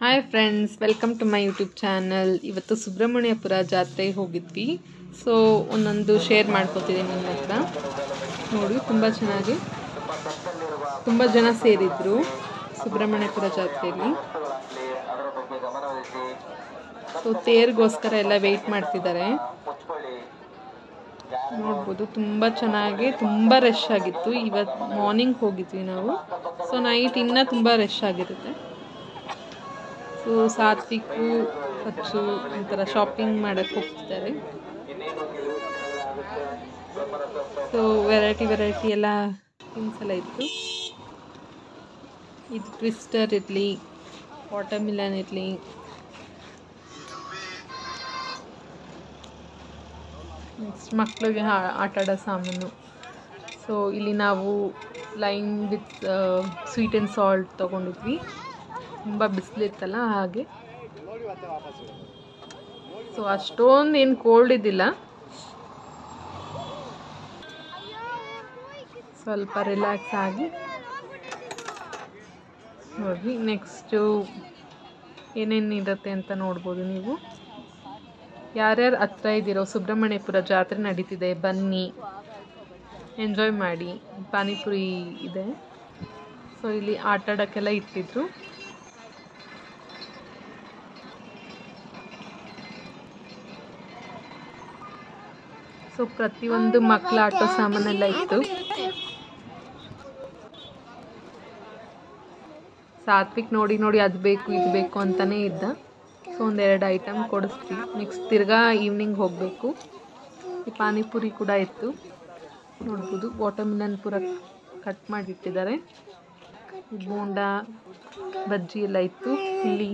Hi friends, welcome to my YouTube channel. ಇವತ್ತು ಸುಬ್ರಹ್ಮಣ್ಯಪುರ ಜಾತ್ರೆಗೆ ಹೋಗಿದ್ವಿ. ಸೊ ಒಂದೊಂದು ಶೇರ್ ಮಾಡ್ಕೊತಿದ್ದೀನಿ ನಿಮ್ಮ ಹತ್ರ. ನೋಡಿ, ತುಂಬ ಜನ ಸೇರಿದ್ರು ಸುಬ್ರಹ್ಮಣ್ಯಪುರ ಜಾತ್ರೆಯಲ್ಲಿ. ಸೊ ತೇರಿಗೋಸ್ಕರ ಎಲ್ಲ ವೆಯ್ಟ್ ಮಾಡ್ತಿದ್ದಾರೆ. ನೋಡ್ಬೋದು, ತುಂಬ ಚೆನ್ನಾಗಿ, ತುಂಬ ರಶ್ ಆಗಿತ್ತು. ಇವತ್ತು ಮಾರ್ನಿಂಗ್ ಹೋಗಿದ್ವಿ ನಾವು. ಸೊ ನೈಟ್ ಇನ್ನೂ ತುಂಬ ರಶ್ ಆಗಿರುತ್ತೆ. ಸೊ ಸಾತ್ವಿಕು ಹಚ್ಚು ಒಂಥರ ಶಾಪಿಂಗ್ ಮಾಡೋಕ್ಕೆ ಹೋಗ್ತಿದ್ದಾರೆ. ಸೊ ವೆರೈಟಿ ಎಲ್ಲ ಥಿಂಗ್ಸ್ ಎಲ್ಲ ಇತ್ತು. ಇದು ಟ್ವಿಸ್ಟರ್ ಇರಲಿ, ವಾಟರ್ ಮಿಲನ್ ಇರಲಿ, ನೆಕ್ಸ್ಟ್ ಮಕ್ಕಳಿಗೆ ಆಟ ಆಡೋ ಸಾಮಾನು. ಸೊ ಇಲ್ಲಿ ನಾವು lime with sweet and salt ತೊಗೊಂಡಿದ್ವಿ. ತುಂಬ ಬಿಸಿಲಿತ್ತಲ್ಲ ಹಾಗೆ. ಸೊ ಅಷ್ಟೊಂದು ಏನು ಕೋಲ್ಡ್ ಇದ್ದಿಲ್ಲ, ಸ್ವಲ್ಪ ರಿಲ್ಯಾಕ್ಸ್ ಆಗಿ ನೋಡ್ರಿ. ನೆಕ್ಸ್ಟು ಏನೇನು ಇರುತ್ತೆ ಅಂತ ನೋಡ್ಬೋದು ನೀವು. ಯಾರ್ಯಾರು ಹತ್ರ ಇದ್ದೀರೋ, ಸುಬ್ರಹ್ಮಣ್ಯಪುರ ಜಾತ್ರೆ ನಡೀತಿದೆ, ಬನ್ನಿ ಎಂಜಾಯ್ ಮಾಡಿ. ಪಾನಿಪುರಿ ಇದೆ. ಸೊ ಇಲ್ಲಿ ಆಟ ಆಡೋಕ್ಕೆಲ್ಲ ಇಟ್ಟಿದ್ರು. ಸೊ ಪ್ರತಿಯೊಂದು ಮಕ್ಕಳ ಆಟೋ ಸಾಮಾನೆಲ್ಲ ಇತ್ತು. ಸಾತ್ವಿಕ್ ನೋಡಿ ಅದು ಬೇಕು ಇದು ಬೇಕು ಅಂತಾನೆ ಇದ್ದ. ಸೊ ಒಂದೆರಡು ಐಟಮ್ ಕೊಡಿಸ್ತೀವಿ. ನೆಕ್ಸ್ಟ್ ತಿರ್ಗಾ ಈವ್ನಿಂಗ್ ಹೋಗಬೇಕು. ಈ ಪಾನಿಪುರಿ ಕೂಡ ಇತ್ತು. ನೋಡ್ಬೋದು, ವಾಟರ್ ಮಿಲನ್ ಪೂರ ಕಟ್ ಮಾಡಿಟ್ಟಿದ್ದಾರೆ. ಬೋಂಡ, ಬಜ್ಜಿ ಎಲ್ಲ ಇತ್ತು. ಇಲ್ಲಿ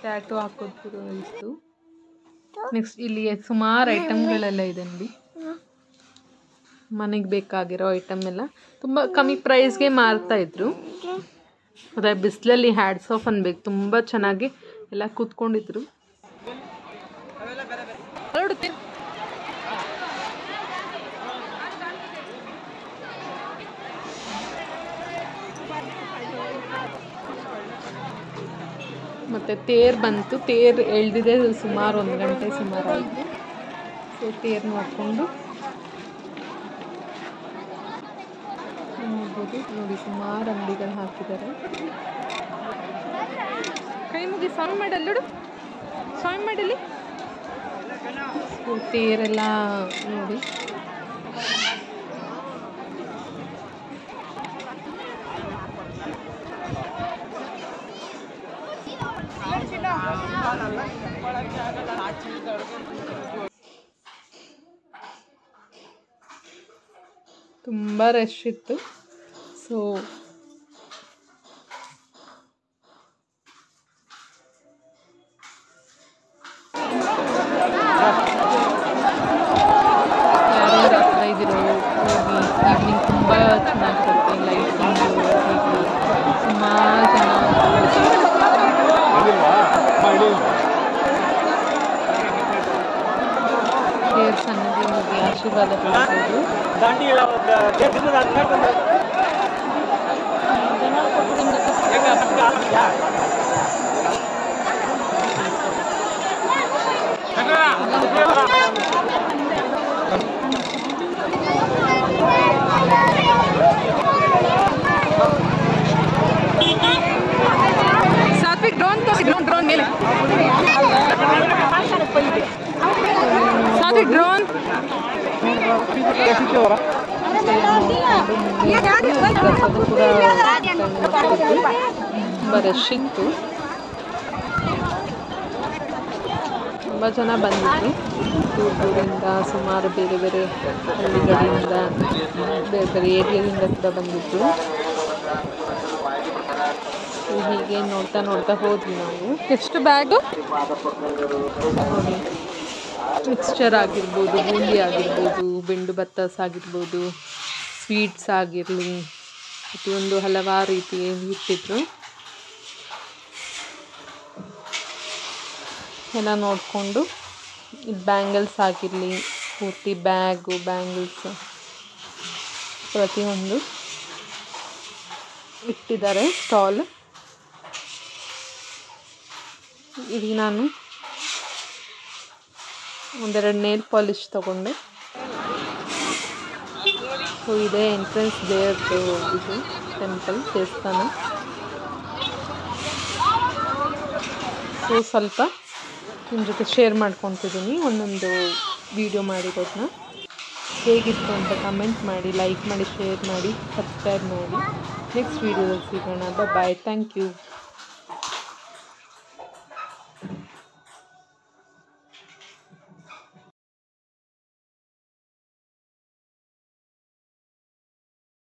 ಟ್ಯಾಟೋ ಹಾಕೋದು ಇತ್ತು. ನೆಕ್ಸ್ಟ್ ಇಲ್ಲಿ ಸುಮಾರು ಐಟಮ್ಗಳೆಲ್ಲ ಇದೆ ನೋಡಿ. ಮನೆಗೆ ಬೇಕಾಗಿರೋ ಐಟಮ್ ಎಲ್ಲ ತುಂಬ ಕಮ್ಮಿ ಪ್ರೈಸ್ಗೆ ಮಾರ್ತಾಯಿದ್ರು. ಅದೇ ಬಿಸಿಲಲ್ಲಿ ಹ್ಯಾಡ್ಸ್ ಆಫ್ ಅನ್ಬೇಕು, ತುಂಬ ಚೆನ್ನಾಗಿ ಎಲ್ಲ ಕೂತ್ಕೊಂಡಿದ್ರು. ಮತ್ತು ತೇರು ಬಂತು. ತೇರು ಎಳ್ದಿದೆ ಸುಮಾರು 1 ಗಂಟೆ ಸುಮಾರು ಆಯಿತು. ಸೊ ತೇರು ನೋಡಿಕೊಂಡು ನೋಡ್ಬೋದು. ನೋಡಿ, ಸುಮಾರು ಅಂಗಡಿಗಳು ಹಾಕಿದ್ದಾರೆ. ಕೈ ಮುಗಿ ಸಾಂಗ್ ಮಾಡಲ್ಲೋಡು, ಸಾಂಗ್ ಮಾಡಲಿ. ಸೊ ತೇರೆಲ್ಲ ನೋಡಿ. ತುಂಬ ರಶ್ ಇತ್ತು. ಸೊ ಯಾರ್ಯಾರು ಹತ್ರ ಇದ್ದೀರೋ ಹೋಗಿ. ಈವ್ನಿಂಗ್ ತುಂಬ ಚೆನ್ನಾಗಿರುತ್ತೆ. ಲೈಟಿಂಗು ಹೀಗೆ ಸುಮಾರು ಜನ. ದೇವ್ರ ಸನ್ನಿಧಿ ಹೋಗಿ ಆಶೀರ್ವಾದ ಪಡ್ಬೋದು. ಸಾತ್ವಿಕ್ ಡ್ರೋನ್ ಮೇಲೆ, ಸಾತ್ವಿಕ್ ಡ್ರೋನ್. ತುಂಬ ರಶ್ ಇತ್ತು. ತುಂಬ ಜನ ಬಂದಿದ್ರು ದೂರದಿಂದ, ಸುಮಾರು ಬೇರೆ ಬೇರೆ ಹಳ್ಳಿಗಳಿಂದ, ಬೇರೆ ಬೇರೆ ಏರಿಯಾದಿಂದ ಕೂಡ ಬಂದಿದ್ರು. ಹೀಗೆ ನೋಡ್ತಾ ಹೋದ್ವಿ ನಾವು. ಎಷ್ಟು ಬ್ಯಾಗು ನೋಡಿ. ಮಿಕ್ಸ್ಚರ್ ಆಗಿರ್ಬೋದು, ಬೂಂದಿ ಆಗಿರ್ಬೋದು, ಬೆಂಡು ಬತ್ತಾಸ್ ಆಗಿರ್ಬೋದು, ಸ್ವೀಟ್ಸ್ ಆಗಿರಲಿ, ಪ್ರತಿಯೊಂದು ಹಲವಾರು ರೀತಿ ಇಟ್ಟಿದ್ರು. ಎಲ್ಲ ನೋಡಿಕೊಂಡು ಇದು ಬ್ಯಾಂಗಲ್ಸ್ ಆಗಿರಲಿ, ಪೂರ್ತಿ ಬ್ಯಾಗು, ಬ್ಯಾಂಗಲ್ಸ್ ಪ್ರತಿಯೊಂದು ಇಟ್ಟಿದ್ದಾರೆ ಸ್ಟಾಲ್. ಇಲ್ಲಿ ನಾನು ಒಂದೆರಡು ನೇಲ್ ಪಾಲಿಶ್ ತಗೊಂಡೆ. ಸೊ ಇದೆ ಎಂಟ್ರೆನ್ಸ್ ದೇವ್ರದ್ದು ಇದು ಟೆಂಪಲ್, ದೇವಸ್ಥಾನ. ಸೊ ಸ್ವಲ್ಪ ನಿಮ್ಮ ಜೊತೆ ಶೇರ್ ಮಾಡ್ಕೊತಿದ್ದೀನಿ ಒಂದೊಂದು ವಿಡಿಯೋ ಮಾಡಿರೋದನ್ನ. ಹೇಗಿತ್ತು ಅಂತ ಕಮೆಂಟ್ ಮಾಡಿ, ಲೈಕ್ ಮಾಡಿ, ಶೇರ್ ಮಾಡಿ, ಸಬ್ಸ್ಕ್ರೈಬ್ ಮಾಡಿ. ನೆಕ್ಸ್ಟ್ ವೀಡಿಯೋದಲ್ಲಿ ಸಿಗೋಣ. ಬಾಯ್. Thank you.